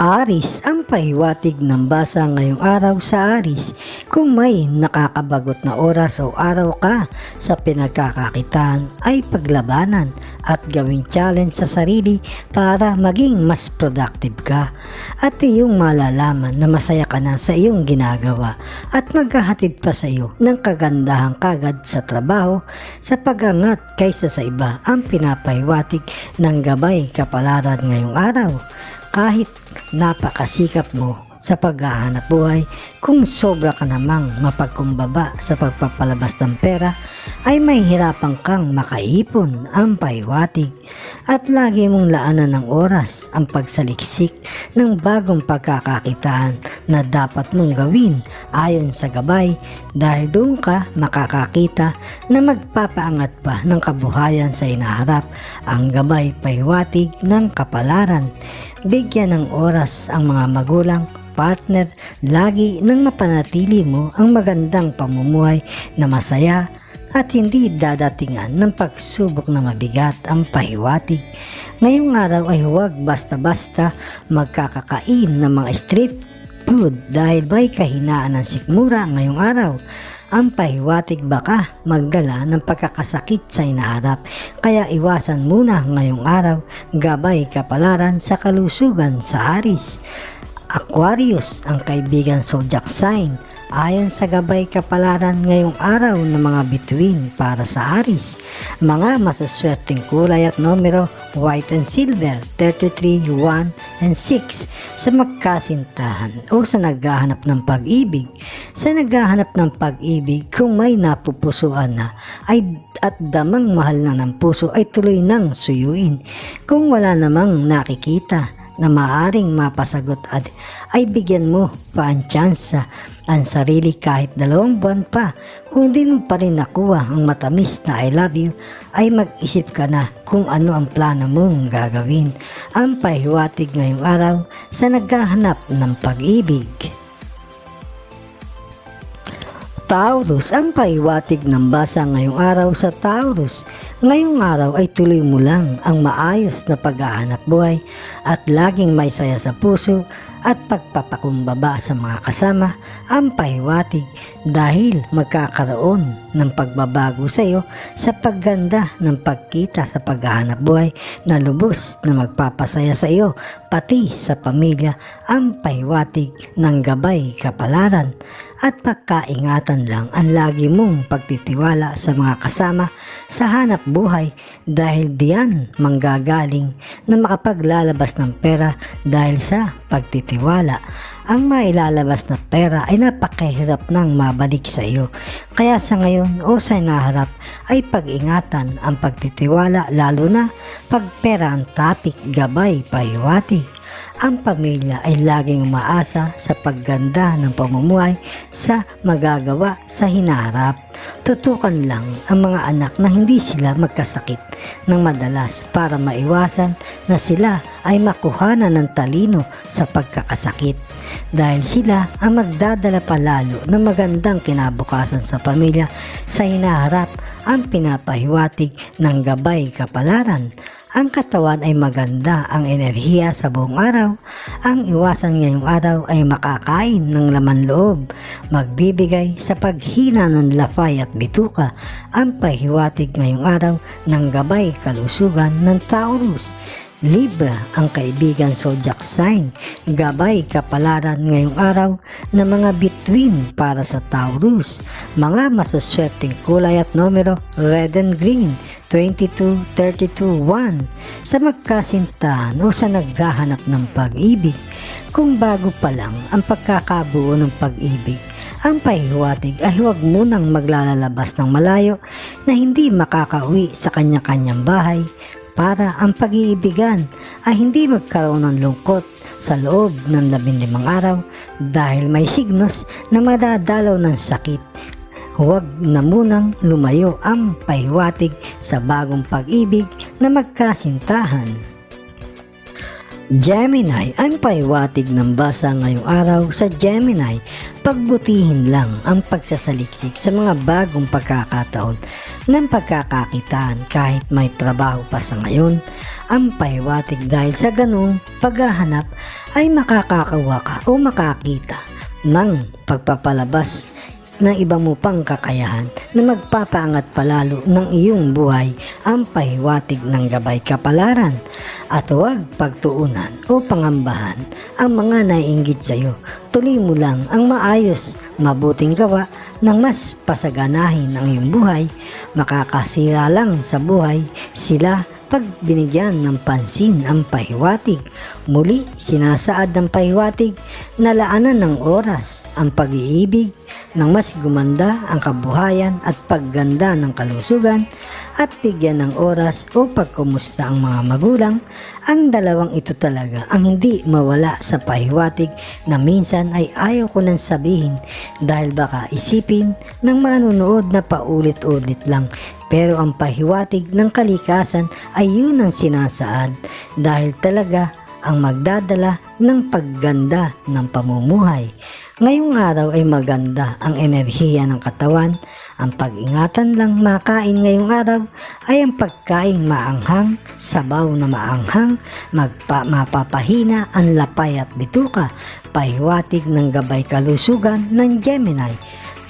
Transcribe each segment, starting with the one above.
Aris, ang pahiwatig ng basa ngayong araw sa Aris. Kung may nakakabagot na oras o araw ka sa pinagkakakitaan ay paglabanan at gawing challenge sa sarili para maging mas productive ka. At iyong malalaman na masaya ka na sa iyong ginagawa at maghahatid pa sa iyo ng kagandahang kagad sa trabaho sa pag-angat kaysa sa iba ang pinapahiwatig ng gabay kapalaran ngayong araw. Kahit napakasikap mo sa paghahanap buhay, kung sobra ka namang mapagkumbaba sa pagpapalabas ng pera, ay may hirapan kang makaipon ang pahiwatig at lagi mong laanan ng oras ang pagsaliksik ng bagong pagkakakitaan na dapat mong gawin ayon sa gabay dahil doon ka makakakita na magpapaangat pa ng kabuhayan sa inaharap. Ang gabay pahiwatig ng kapalaran. Bigyan ng oras ang mga magulang, partner, lagi nang mapanatili mo ang magandang pamumuhay na masaya at hindi dadatingan ng pagsubok na mabigat ang pahiwatig. Ngayong araw ay huwag basta-basta magkakakain ng mga street food dahil may kahinaan ng sikmura ngayong araw. Ang pahiwatig baka magdala ng pagkakasakit sa inaharap, kaya iwasan muna ngayong araw. Gabay kapalaran sa kalusugan sa Aris. Aquarius, ang kaibigan zodiac sign. Ayon sa gabay kapalaran ngayong araw ng mga bituin para sa Aris, mga masuswerteng kulay at numero white and silver, 33, 1, and 6 sa magkasintahan o sa naghahanap ng pag-ibig. Sa naghahanap ng pag-ibig, kung may napupusuan na ay at damang mahal na ng puso ay tuloy nang suyuin. Kung wala namang nakikita na maaring mapasagot ay bigyan mo pa ang tsansa ang sarili kahit 2 buwan pa. Kung hindi mo pa rin nakuha ang matamis na I love you, ay mag-isip ka na kung ano ang plano mong gagawin. Ang pahiwatig ngayong araw sa naghahanap ng pag-ibig. Taurus, ang pahiwatig ng basa ngayong araw sa Taurus. Ngayong araw ay tuloy mo lang ang maayos na paghahanap buhay at laging may saya sa puso at pagpapakumbaba sa mga kasama. Ang pahiwatig dahil magkakaroon ng pagbabago sa iyo sa pagganda ng pagkita sa paghahanap buhay na lubos na magpapasaya sa iyo pati sa pamilya. Ang pahiwatig ng gabay kapalaran at pagkaingatan lang ang lagi mong pagtitiwala sa mga kasama sa hanap buhay dahil diyan manggagaling na makapaglalabas ng pera dahil sa pagtitiwala. Ang mailalabas na pera ay napakahirap nang mabalik sa iyo. Kaya sa ngayon o sa inaharap ay pag-ingatan ang pagtitiwala, lalo na pag pera ang topic. Gabay pahiwatig. Ang pamilya ay laging umaasa sa pagganda ng pamumuhay sa magagawa sa hinaharap. Tutukan lang ang mga anak na hindi sila magkasakit ng madalas para maiwasan na sila ay makuhanan ng talino sa pagkakasakit dahil sila ang magdadala palalo ng magandang kinabukasan sa pamilya sa hinaharap. Ang pinapahiwatig ng gabay kapalaran. Ang katawan ay maganda ang enerhiya sa buong araw. Ang iwasan ngayong araw ay makakain ng laman loob, magbibigay sa paghina ng lafay at bituka. Ang pahiwatig ngayong araw ng gabay kalusugan ng Taurus. Libra, ang kaibigan zodiac sign. Gabay kapalaran ngayong araw ng mga bituin para sa Taurus. Mga masuswerteng kulay at numero red and green, 22, 32, 1 sa magkasintahan o sa naghahanap ng pag-ibig. Kung bago pa lang ang pagkakabuo ng pag-ibig, ang pahiwatig ay huwag munang maglalabas ng malayo na hindi makakauwi sa kanya-kanyang bahay para ang pag-iibigan ay hindi magkaroon ng lungkot sa loob ng 15 araw dahil may signos na madadalaw ng sakit. Huwag na munang lumayo ang pahiwatig sa bagong pag-ibig na magkasintahan. Gemini, ang pahiwatig ng basa ngayong araw sa Gemini, pagbutihin lang ang pagsasaliksik sa mga bagong pagkakataon ng pagkakakitaan kahit may trabaho pa sa ngayon. Ang pahiwatig dahil sa ganung paghahanap ay makakakawa ka o makakita ng pagpapalabas ng iba mo pang kakayahan na magpapaangat palalo ng iyong buhay. Ang pahiwatig ng gabay kapalaran at huwag pagtuunan o pangambahan ang mga naiinggit sa iyo. Tuloy mo lang ang maayos, mabuting gawa nang mas pasaganahin ang iyong buhay. Makakasira lang sa buhay sila pag binigyan ng pansin ang pahiwatig. Muli, sinasaad ng pahiwatig na laanan ng oras ang pag-iibig nang mas gumanda ang kabuhayan at pagganda ng kalusugan at bigyan ng oras o pagkumusta ang mga magulang. Ang dalawang ito talaga ang hindi mawala sa pahiwatig na minsan ay ayaw ko nang sabihin dahil baka isipin ng manunood na paulit-ulit lang. Pero ang pahiwatig ng kalikasan ay yun ang sinasaad dahil talaga ang magdadala ng pagganda ng pamumuhay. Ngayong araw ay maganda ang enerhiya ng katawan. Ang pag-ingatan lang makain ngayong araw ay ang pagkain maanghang, sabaw na maanghang, mapapahina ang lapay at bituka. Pahiwatig ng gabay kalusugan ng Gemini.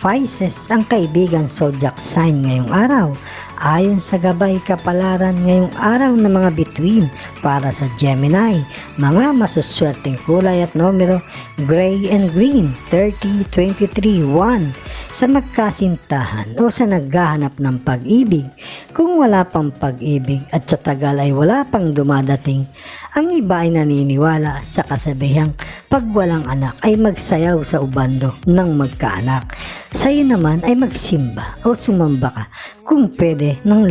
Pisces ang kaibigan zodiac sign ngayong araw. Ayon sa gabay kapalaran ngayong araw ng mga bituin para sa Gemini, mga masuswerteng kulay at numero gray and green, 30, 23, 1. Sa magkasintahan o sa naghahanap ng pag-ibig, kung wala pang pag-ibig at sa tagal ay wala pang dumadating, ang iba ay naniniwala sa kasabihang pag walang anak ay magsayaw sa ubando ng magkaanak. Sa'yo naman ay magsimba o sumamba ka kung pwede ng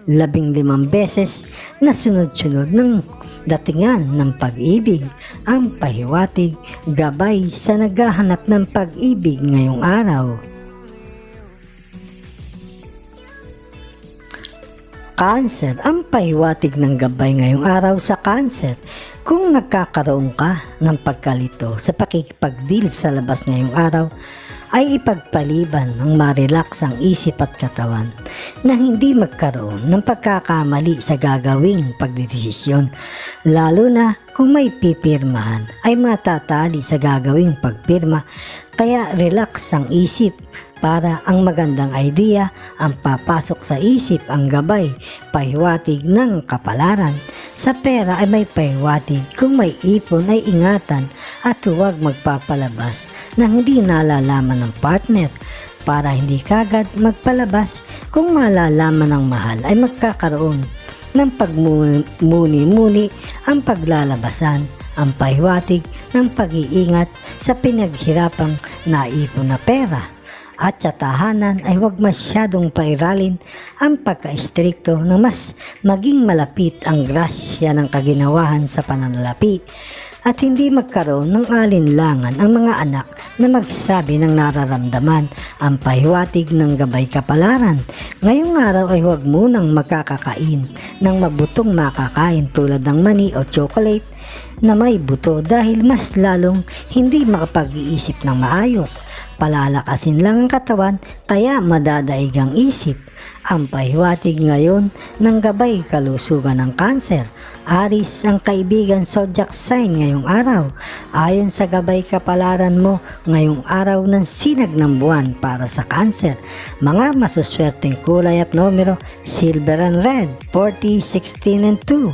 15 beses na sunod-sunod ng datingan ng pag-ibig. Ang pahiwatig gabay sa naghahanap ng pag-ibig ngayong araw. Cancer, ang pahiwatig ng gabay ngayong araw sa Cancer. Kung nagkakaroon ka ng pagkalito sa pakikipag-deal sa labas ngayong araw, ay ipagpaliban ng marelax ang isip at katawan na hindi magkaroon ng pagkakamali sa gagawing pagdedesisyon. Lalo na kung may pipirmahan ay matatali sa gagawing pagpirma, kaya relax ang isip para ang magandang idea ang papasok sa isip. Ang gabay, pahiwatig ng kapalaran. Sa pera ay may pahiwatig kung may ipon ay ingatan at huwag magpapalabas na hindi nalalaman ng partner para hindi kagad magpalabas. Kung malalaman ng mahal ay magkakaroon ng pagmuni-muni ang paglalabasan. Ang pahiwatig ng pag-iingat sa pinaghirapang naipon na pera. At sa tahanan ay huwag masyadong pairalin ang pagka-istrikto na mas maging malapit ang grasya ng kaginawahan sa pananalapi at hindi magkaroon ng alinlangan ang mga anak na magsabi ng nararamdaman. Ang pahiwatig ng gabay kapalaran. Ngayong araw ay huwag munang makakakain ng mabutong makakain tulad ng mani o chocolate na may buto dahil mas lalong hindi makapag-iisip ng maayos. Palalakasin lang ang katawan kaya madadaig ang isip. Ang pahiwatig ngayon ng gabay kalusugan ng Cancer. Aris ang kaibigan zodiac sign ngayong araw. Ayon sa gabay kapalaran mo ngayong araw ng sinag ng buwan para sa Cancer, mga masuswerteng kulay at numero silver and red, 40, 16 and 2.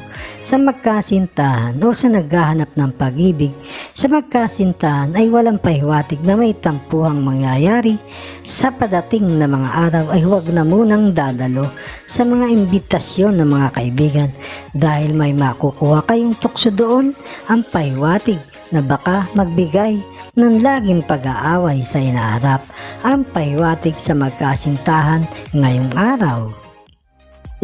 Sa magkasintahan o sa naghahanap ng pag-ibig, sa magkasintahan ay walang pahiwatig na may tampuhang mangyayari. Sa padating na mga araw ay huwag na munang dadalo sa mga imbitasyon ng mga kaibigan dahil may makukuha kayong tukso doon. Ang pahiwatig na baka magbigay ng laging pag-aaway sa inaharap. Ang pahiwatig sa magkasintahan ngayong araw.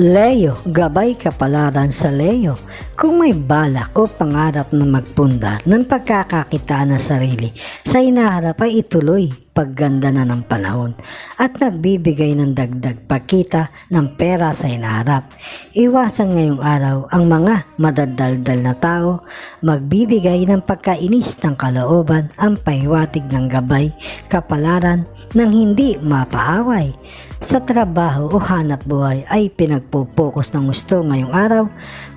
Leo, gabay kapalaran sa Leo. Kung may balak o pangarap na magpunda ng pagkakakitaan ng sarili sa hinaharap ay ituloy pagganda na ng panahon at nagbibigay ng dagdag pakita ng pera sa hinaharap. Iwasan ngayong araw ang mga madadaldal na tao, magbibigay ng pagkainis ng kalooban, ang pahiwatig ng gabay, kapalaran ng hindi mapaaway. Sa trabaho o hanap buhay ay pinagpo-focus ng gusto ngayong araw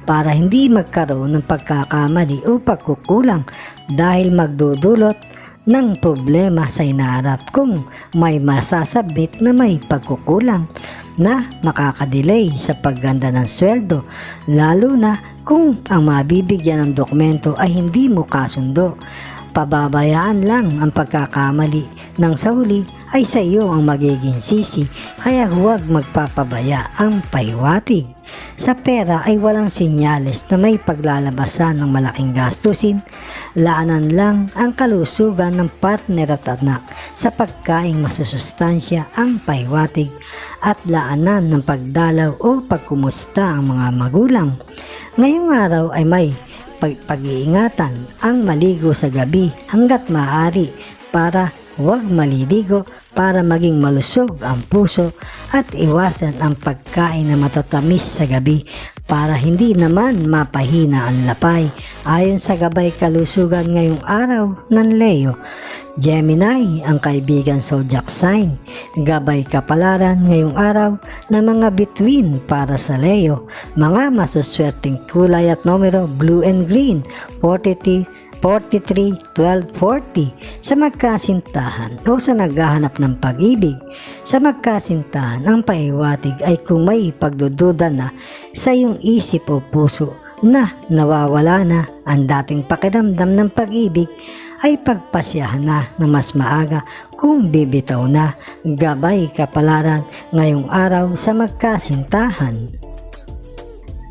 para hindi magkaroon ng pagkakamali o pagkukulang dahil magdudulot ng problema sa hinaharap kung may masasabit na may pagkukulang na makakadelay sa pagganda ng sweldo, lalo na kung ang mabibigyan ng dokumento ay hindi mo kasundo. Pababayaan lang ang pagkakamali ng sa huli ay sa iyo ang magiging sisi, kaya huwag magpapabaya ang pahiwatig. Sa pera ay walang sinyales na may paglalabasan ng malaking gastusin. Laanan lang ang kalusugan ng partner at anak sa pagkaing masusustansya ang pahiwatig at laanan ng pagdalaw o pagkumusta ang mga magulang. Ngayong araw ay may pag-iingatan ang maligo sa gabi hanggat maaari para huwag maliligo para maging malusog ang puso at iwasan ang pagkain na matatamis sa gabi para hindi naman mapahina ang lapay ayon sa gabay kalusugan ngayong araw ng Leo. Gemini ang kaibigan zodiac sign, gabay kapalaran ngayong araw na mga bituin para sa Leo. Mga masuswerteng kulay at numero blue and green, 43, 12, 40 sa magkasintahan o sa naghahanap ng pag-ibig. Sa magkasintahan, ang pahiwatig ay kung may pagdududa na sa iyong isip o puso na nawawala na ang dating pakiramdam ng pag-ibig, ay pagpasyahan na mas maaga kung bibitaw na. Gabay kapalaran ngayong araw sa magkasintahan.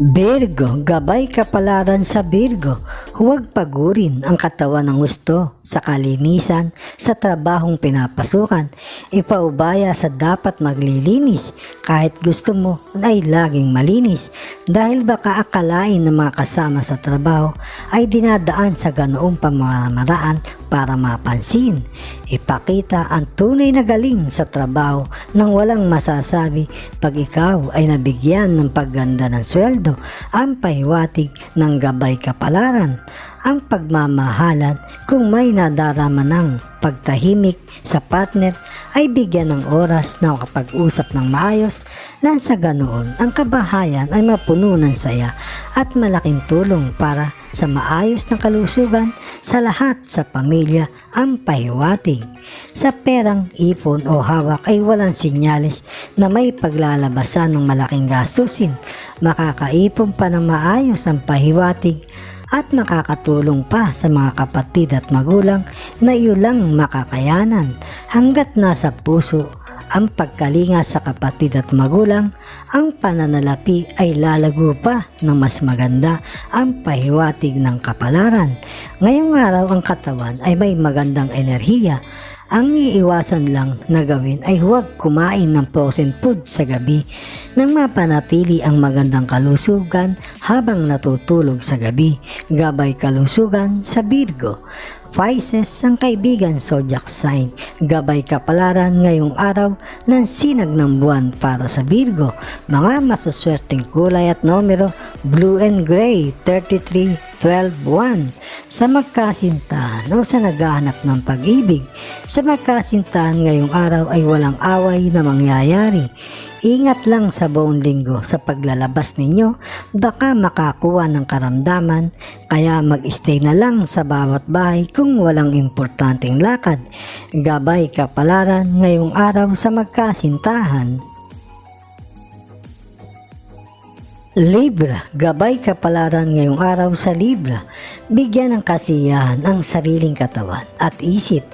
Virgo, gabay kapalaran sa Virgo. Huwag pagurin ang katawan ng gusto sa kalinisan sa trabahong pinapasukan. Ipaubaya sa dapat maglilinis kahit gusto mo ay laging malinis dahil baka akalain ng mga kasama sa trabaho ay dinadaan sa ganoong pamamaraan para mapansin. Ipakita ang tunay na galing sa trabaho nang walang masasabi pag ikaw ay nabigyan ng pagganda ng sweldo. Ang pahiwatig ng gabay kapalaran, ang pagmamahalan kung may nadarama ng pagtahimik sa partner ay bigyan ng oras na makapag-usap ng maayos nang sa ganoon ang kabahayan ay mapuno ng saya at malaking tulong para sa maayos na kalusugan sa lahat sa pamilya. Ang pahiwatig sa perang ipon o hawak ay walang sinyalis na may paglalabasan ng malaking gastusin. Makakaipon pa ng maayos ang pahiwatig at makakatulong pa sa mga kapatid at magulang na iulang makakayanan. Hanggat nasa puso ang pagkalinga sa kapatid at magulang, ang pananalapi ay lalago pa ng mas maganda. Ang pahiwatig ng kapalaran, ngayong araw ang katawan ay may magandang enerhiya. Ang iiwasan lang na gawin ay huwag kumain ng frozen food sa gabi nang mapanatili ang magandang kalusugan habang natutulog sa gabi. Gabay kalusugan sa Virgo. Pisces ang kaibigan zodiac sign, gabay kapalaran ngayong araw ng sinag ng buwan para sa Virgo. Mga masuswerteng kulay at numero blue and gray, 33, 12, 1 sa magkasintahan o sa naghahanap ng pag-ibig. Sa magkasintahan ngayong araw ay walang away na mangyayari. Ingat lang sa buong linggo sa paglalabas ninyo, baka makakuha ng karamdaman, kaya mag-stay na lang sa bawat bahay kung walang importanteng lakad. Gabay kapalaran ngayong araw sa magkasintahan. Libra, gabay kapalaran ngayong araw sa Libra. Bigyan ng kasiyahan ang sariling katawan at isip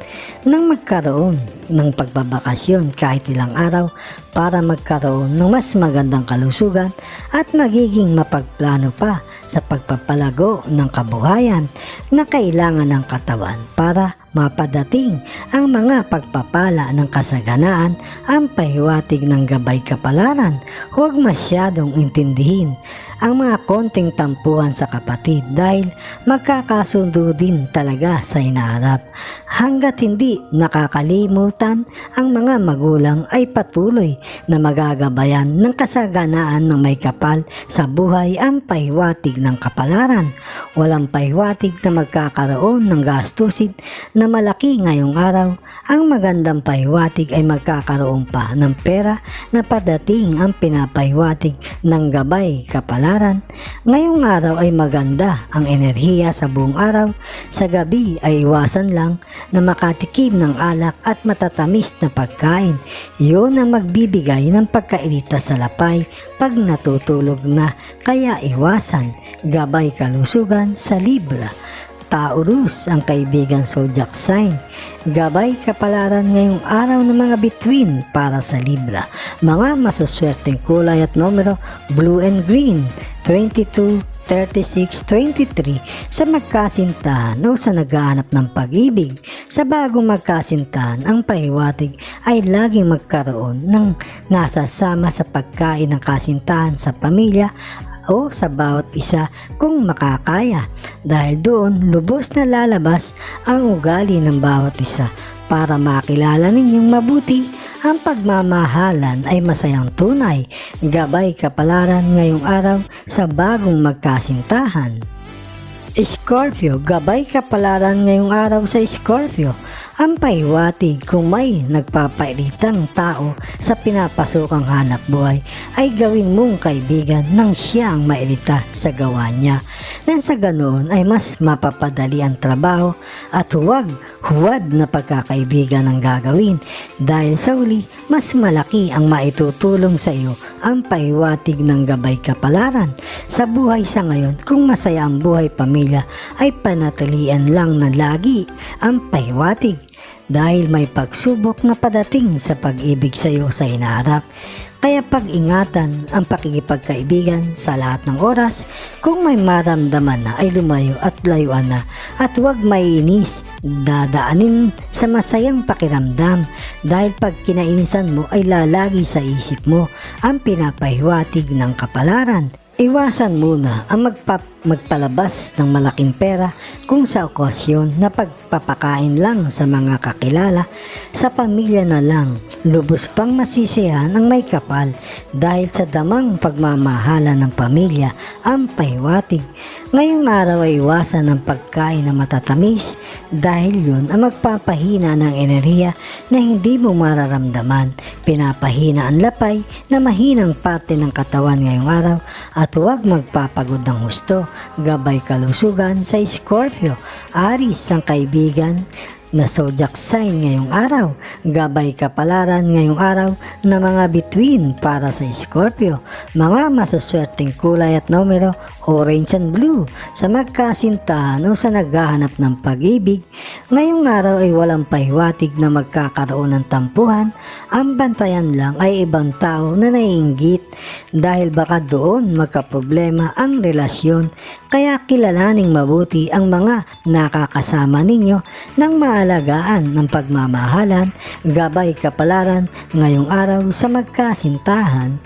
nang magkaroon ng pagbabakasyon kahit ilang araw para magkaroon ng mas magandang kalusugan at magiging mapagplano pa sa pagpapalago ng kabuhayan na kailangan ng katawan para mapadating ang mga pagpapala ng kasaganaan. Ang pahiwatig ng gabay kapalaran, huwag masyadong intindihin ang mga konting tampuhan sa kapatid dahil magkakasundo din talaga sa hinaharap. Hanggat hindi nakakalimutan, ang mga magulang ay patuloy na magagabayan ng kasaganaan ng may kapal sa buhay ang pahiwatig ng kapalaran. Walang pahiwatig na magkakaroon ng gastusin na malaki ngayong araw. Ang magandang pahiwatig ay magkakaroon pa ng pera na padating ang pinapahiwatig ng gabay kapalaran. Ngayong araw ay maganda ang enerhiya sa buong araw. Sa gabi ay iwasan lang na makatikim ng alak at matatamis na pagkain. Iyon ang magbibigay ng pagkairita sa lapay pag natutulog na, kaya iwasan. Gabay kalusugan sa Libra. Taurus ang kaibigan zodiac sign. Gabay kapalaran ngayong araw ng mga bituin para sa Libra. Mga masuswerteng kulay at numero blue and green, 22, 36, 23 sa magkasintahan o sa naghahanap ng pag-ibig. Sa bagong magkasintahan, ang pahiwatig ay laging magkaroon ng nasasama sa pagkain ng kasintahan sa pamilya o sa bawat isa kung makakaya, dahil doon lubos na lalabas ang ugali ng bawat isa. Para makilala ninyong mabuti, ang pagmamahalan ay masayang tunay. Gabay kapalaran ngayong araw sa bagong magkasintahan. Scorpio, gabay kapalaran ngayong araw sa Scorpio. Ang pahiwatig kung may nagpapairitang tao sa pinapasukang hanap buhay ay gawin mong kaibigan nang siya ang mairita sa gawa niya. Nang sa ganoon ay mas mapapadali ang trabaho at huwad na pagkakaibigan ang gagawin, dahil sa uli mas malaki ang maitutulong sa iyo. Ang pahiwatig ng gabay kapalaran sa buhay sa ngayon, kung masaya ang buhay pamilya ay panatilian lang na lagi ang pahiwatig, dahil may pagsubok na padating sa pag-ibig sa iyo sa hinaharap. Kaya pag-ingatan ang pakikipagkaibigan sa lahat ng oras. Kung may maramdaman na ay lumayo at layuan na, at huwag maiinis, dadaanin sa masayang pakiramdam, dahil pag kinainisan mo ay lalagi sa isip mo ang pinapahiwatig ng kapalaran. Iwasan muna ang magpalabas ng malaking pera kung sa okasyon na pagpapakain lang sa mga kakilala. Sa pamilya na lang, lubos pang masisiyahan ang may kapal, dahil sa damang pagmamahala ng pamilya ang pahiwatig. Ngayong araw ay iwasan ang pagkain na matatamis, dahil yun ang magpapahina ng enerhiya na hindi mo mararamdaman. Pinapahina ang lapay na mahinang parte ng katawan ngayong araw, at huwag magpapagod ng husto. Gabay kalusugan sa Scorpio. Aries ang kaibigan na zodiac sign ngayong araw. Gabay kapalaran ngayong araw na mga bituin para sa Scorpio. Mga masuswerteng kulay at numero orange and blue sa magkasintahan o sa naghahanap ng pag-ibig. Ngayong araw ay walang pahiwatig na magkakaroon ng tampuhan. Ang bantayan lang ay ibang tao na naiinggit, dahil baka doon magkaproblema ang relasyon. Kaya kilalaning mabuti ang mga nakakasama ninyo ng maalagaan ng pagmamahalan. Gabay kapalaran ngayong araw sa magkasintahan.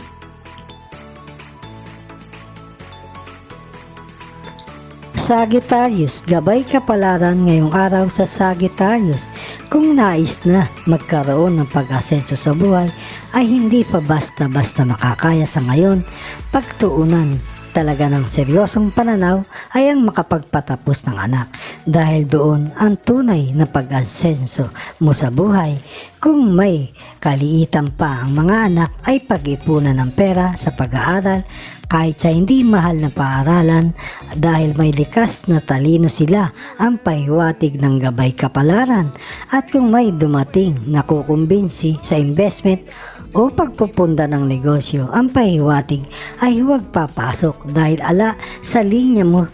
Sagittarius, gabay kapalaran ngayong araw sa Sagittarius. Kung nais na magkaroon ng pag-asenso sa buhay, ay hindi pa basta-basta makakaya sa ngayon. Pagtuunan talaga ng seryosong pananaw ay ang makapagpatapos ng anak, dahil doon ang tunay na pag-asenso mo sa buhay. Kung may kaliitan pa ang mga anak, ay pag-ipunan ng pera sa pag-aaral kahit sa hindi mahal na paaralan, dahil may likas na talino sila ang pahiwatig ng gabay kapalaran. At kung may dumating na kukumbinsi sa investment o pagpupunda ng negosyo, ang pahiwatig ay huwag papasok, dahil ala sa linya mo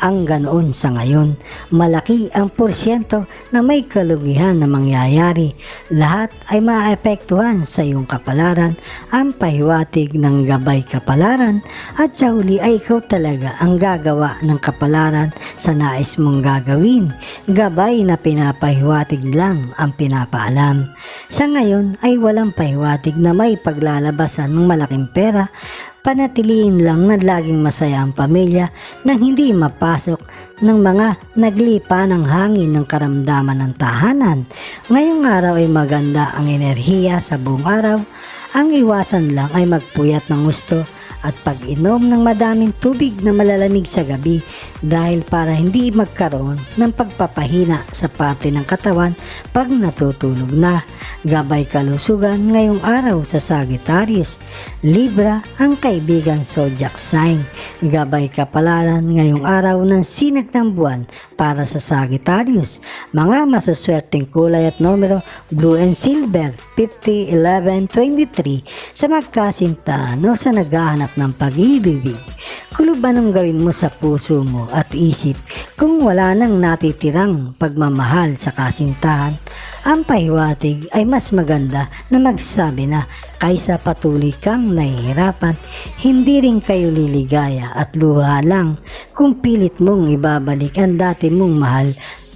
ang ganoon sa ngayon. Malaki ang porsyento na may kalugihan na mangyayari. Lahat ay maapektuhan sa iyong kapalaran. Ang pahiwatig ng gabay kapalaran, at sa huli ay ikaw talaga ang gagawa ng kapalaran sa nais mong gagawin. Gabay na pinapahiwatig lang ang pinapaalam. Sa ngayon ay walang pahiwatig na may paglalabasan ng malaking pera. Panatiliin lang na laging masaya ang pamilya nang hindi mapasok ng mga naglipa ng hangin ng karamdaman ng tahanan. Ngayong araw ay maganda ang enerhiya sa buong araw. Ang iwasan lang ay magpuyat ng gusto at pag-inom ng madaming tubig na malalamig sa gabi dahil para hindi magkaroon ng pagpapahina sa parte ng katawan pag natutulog na. Gabay kalusugan ngayong araw sa Sagittarius. Libra ang kaibigan zodiac sign. Gabay kapalaran ngayong araw ng sinag ng buwan para sa Sagittarius. Mga masuswerteng kulay at numero blue and silver 50, 11, 23 sa magkasintahan o sa naghahanap ng pag-ibig. Kulo ba nang gawin mo sa puso mo at isip kung wala nang natitirang pagmamahal sa kasintahan? Ang pahiwatig ay mas maganda na magsabi na kaysa patuloy kang nahihirapan. Hindi rin kayo liligaya at luha lang kung pilit mong ibabalik ang dati mong mahal,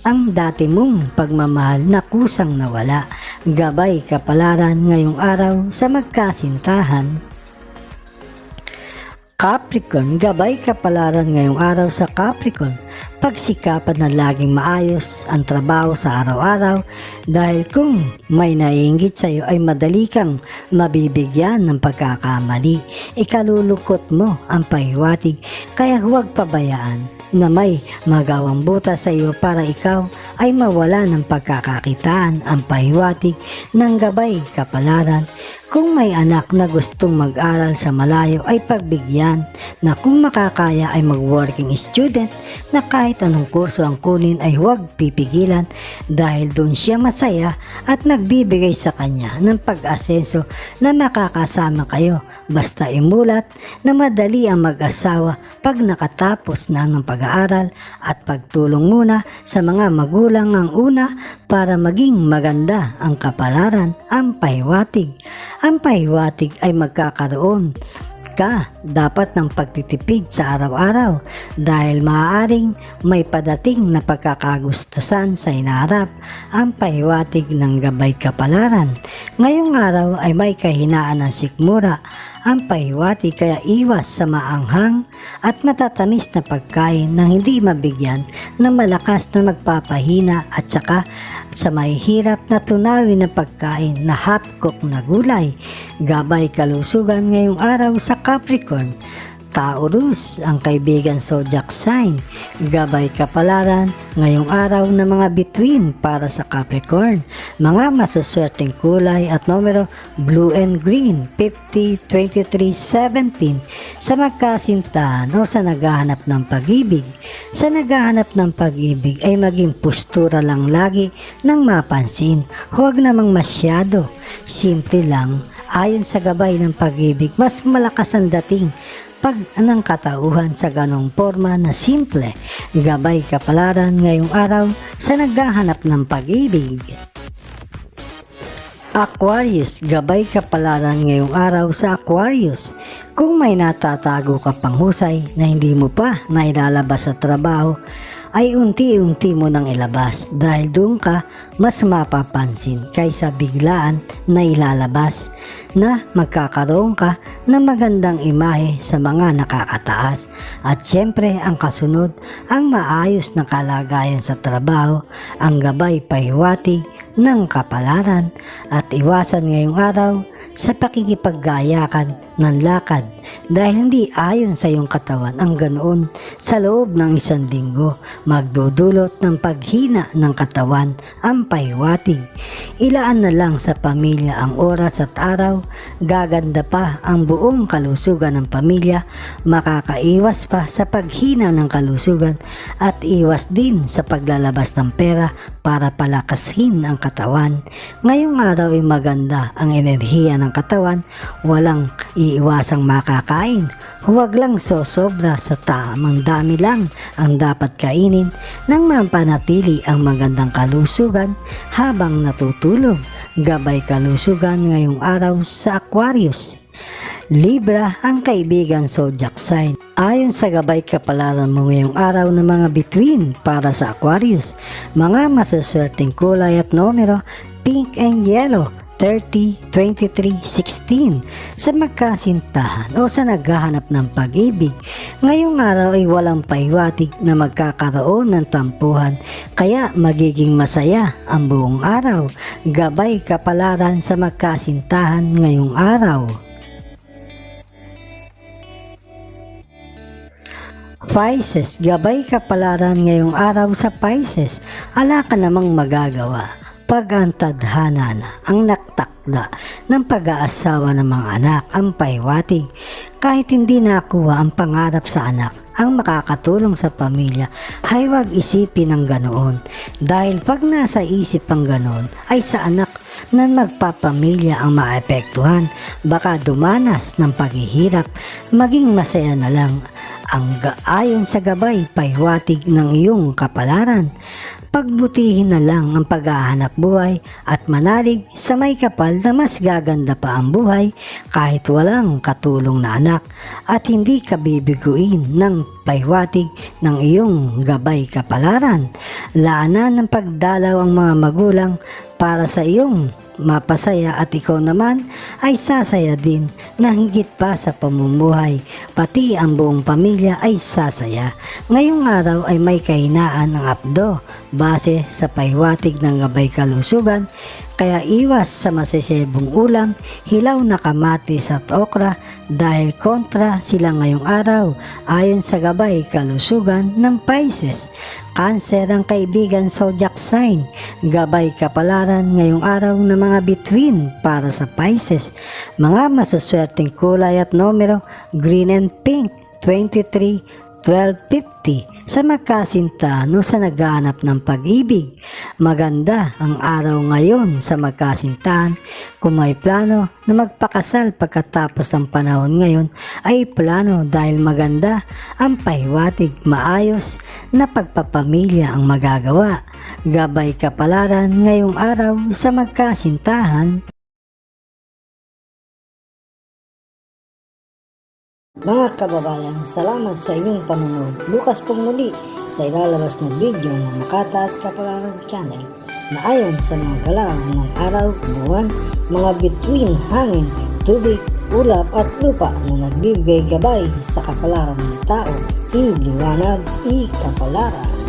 ang dati mong pagmamahal na kusang nawala. Gabay kapalaran ngayong araw sa magkasintahan. Capricorn, gabay kapalaran ngayong araw sa Capricorn. Pagsikapan na laging maayos ang trabaho sa araw-araw dahil kung may naiinggit sa iyo ay madali kang mabibigyan ng pagkakamali. Ikalulukot mo ang pahiwatig kaya huwag pabayaan na may magawang butas sa iyo para ikaw ay mawala ng pagkakakitaan. Ang pahiwatig ng gabay kapalaran. Kung may anak na gustong mag-aral sa malayo ay pagbigyan na kung makakaya ay mag-working student na kahit anong kurso ang kunin ay huwag pipigilan dahil doon siya masaya at nagbibigay sa kanya ng pag-asenso na makakasama kayo. Basta imulat na madali ang mag-asawa pag nakatapos na ng pag-aaral at pagtulong muna sa mga magulang ang una para maging maganda ang kapalaran. Ang pahiwatig. Ang pahiwatig ay magkakaroon ka dapat ng pagtitipid sa araw-araw dahil maaaring may padating na pagkakagustusan sa hinaharap. Ang pahiwatig ng gabay kapalaran. Ngayong araw ay may kahinaan ng sikmura. Ang pahiwatig kaya iwas sa maanghang at matatamis na pagkain nang hindi mabigyan ng malakas na magpapahina at saka sa mahihirap na tunawin na pagkain na hapkok na gulay. Gabay kalusugan ngayong araw sa Capricorn. Taurus ang kaibigan zodiac sign. Gabay kapalaran ngayong araw ng mga bituin para sa Capricorn. Mga masuswerteng kulay at numero blue and green 50, 23, 17 sa magkasintahan o sa naghahanap ng pag-ibig. Sa naghahanap ng pag-ibig ay maging postura lang lagi ng mapansin. Huwag namang masyado. Simple lang. Ayon sa gabay ng pag-ibig, mas malakas ang dating pag ng katauhan sa ganong forma na simple. Gabay kapalaran ngayong araw sa naghahanap ng pag-ibig. Aquarius, gabay kapalaran ngayong araw sa Aquarius. Kung may natatago ka pang husay na hindi mo pa nailalabas sa trabaho, ay unti-unti mo nang ilabas dahil doon ka mas mapapansin kaysa biglaan na ilalabas na magkakaroon ka ng magandang imahe sa mga nakakataas. At syempre ang kasunod ang maayos na kalagayan sa trabaho. Ang gabay pahiwatig ng kapalaran at iwasan ngayong araw sa pakikipaggayakan ng lakad dahil hindi ayon sa iyong katawan ang ganoon sa loob ng isang linggo. Magdudulot ng paghina ng katawan. Ang pahiwatig. Ilaan na lang sa pamilya ang oras at araw. Gaganda pa ang buong kalusugan ng pamilya. Makakaiwas pa sa paghina ng kalusugan at iwas din sa paglalabas ng pera para palakasin ang katawan. Ngayong araw ay maganda ang enerhiya ng katawan. Walang iiwasang makakain. Huwag lang sosobra, sa tamang dami lang ang dapat kainin nang mapanatili ang magandang kalusugan habang natutulog. Gabay kalusugan ngayong araw sa Aquarius. Libra ang kaibigan zodiac sign. Ayon sa gabay kapalaran mo ngayong araw ng mga bituin para sa Aquarius, mga masuswerteng kulay at numero pink and yellow 30-23-16 sa magkasintahan o sa naghahanap ng pag-ibig. Ngayong araw ay walang pahiwatig na magkakaroon ng tampuhan, kaya magiging masaya ang buong araw. Gabay kapalaran sa magkasintahan ngayong araw. Pisces, gabay kapalaran ngayong araw sa Pisces. Ala ka namang magagawa pag ang tadhana na ang naktakda ng pag-aasawa ng mga anak ang pahiwatig. Kahit hindi nakuha ang pangarap sa anak, ang makakatulong sa pamilya ay huwag isipin ng ganoon. Dahil pag nasa isip ang ganoon ay sa anak na magpapamilya ang maapektuhan. Baka dumanas ng paghihirap, maging masaya na lang ang ayon sa gabay pahiwatig ng iyong kapalaran. Pagbutihin na lang ang paghahanap buhay at manalig sa may kapal na mas gaganda pa ang buhay kahit walang katulong na anak, at hindi ka bibiguin ng pahiwatig ng iyong gabay kapalaran. Laanan ng pagdalaw ang mga magulang para sa iyong mapasaya, at ikaw naman ay sasaya din na higit pa sa pamumuhay. Pati ang buong pamilya ay sasaya. Ngayong araw ay may kahinaan ng abdo base sa pahiwatig ng gabay kalusugan, kaya iwas sa masisebong ulam, hilaw na kamatis at okra dahil kontra sila ngayong araw ayon sa gabay kalusugan ng Pisces. Cancer ang kaibigan zodiac sign. Gabay kapalaran ngayong araw ng mga bituin para sa Pisces. Mga masuswerteng kulay at numero, green and pink, 23, 12-50 sa magkasintahan o sa naghahanap ng pag-ibig. Maganda ang araw ngayon sa magkasintahan. Kung may plano na magpakasal pagkatapos ng panahon ngayon ay plano, dahil maganda ang pahiwatig, maayos na pagpapamilya ang magagawa. Gabay kapalaran ngayong araw sa magkasintahan. Mga kababayan, salamat sa inyong panonood. Bukas pong muli sa ilalabas na video ng Makata at Kapalaran Channel na ayon sa mga galaw ng araw, buwan, mga bituin, hangin, tubig, ulap at lupa na nagbibigay gabay sa kapalaran ng tao. Iliwanag, ikapalaran.